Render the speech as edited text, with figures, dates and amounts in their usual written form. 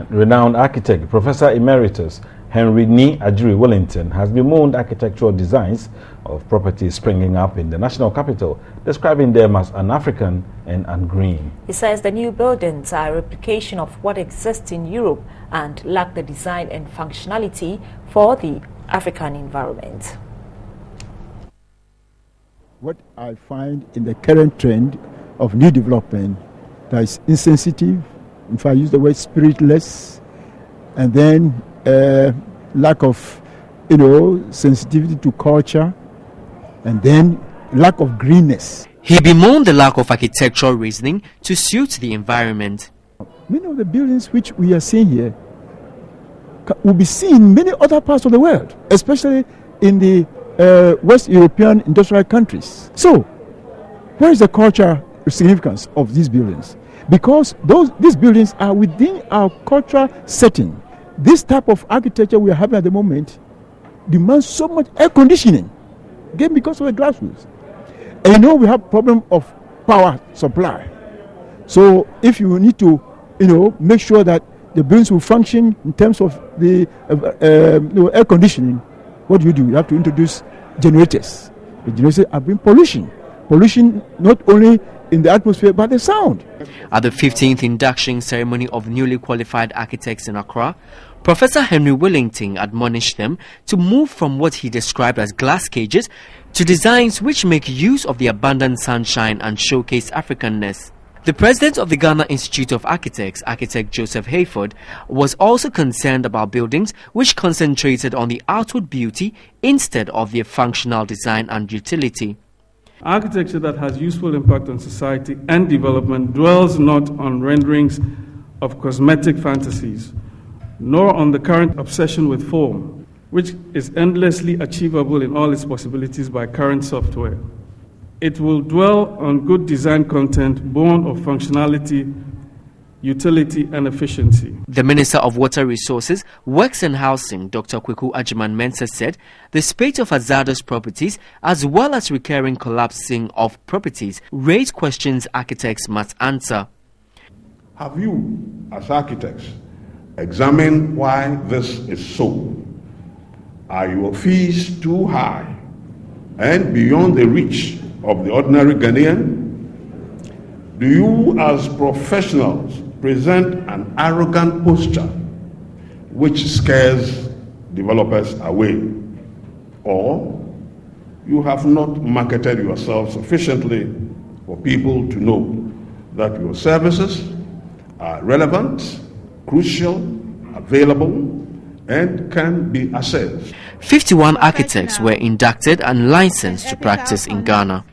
Renowned architect, Professor Emeritus Henry Ni Ajuri Wellington has bemoaned architectural designs of properties springing up in the national capital, describing them as un-African and un-green. He says the new buildings are a replication of what exists in Europe and lack the design and functionality for the African environment. What I find in the current trend of new development that is insensitive, if I use the word spiritless, and then lack of, sensitivity to culture, and then lack of greenness. He bemoaned the lack of architectural reasoning to suit the environment. Many of the buildings which we are seeing here will be seen in many other parts of the world, especially in the West European industrial countries. So, where is the cultural significance of these buildings? Because these buildings are within our cultural setting. This type of architecture we are having at the moment demands so much air conditioning, again because of the glass roofs. And we have problem of power supply. So if you need to, make sure that the buildings will function in terms of the air conditioning, what do? You have to introduce generators. The generators are bringing pollution. Pollution not only in the atmosphere but the sound. At the 15th induction ceremony of newly qualified architects in Accra, Professor Henry Wellington admonished them to move from what he described as glass cages to designs which make use of the abundant sunshine and showcase Africanness. The president of the Ghana Institute of Architects, architect Joseph Hayford, was also concerned about buildings which concentrated on the outward beauty instead of their functional design and utility. Architecture that has useful impact on society and development dwells not on renderings of cosmetic fantasies, nor on the current obsession with form, which is endlessly achievable in all its possibilities by current software. It will dwell on good design content born of functionality, utility and efficiency. The Minister of Water Resources, Works and Housing, Dr. Kweku Agyemang-Mensah, said the spate of hazardous properties as well as recurring collapsing of properties raise questions architects must answer. Have you, as architects, examined why this is so? Are your fees too high and beyond the reach of the ordinary Ghanaian? Do you, as professionals, present an arrogant posture which scares developers away? Or you have not marketed yourself sufficiently for people to know that your services are relevant, crucial, available, and can be assessed. 51 architects were inducted and licensed to practice in Ghana.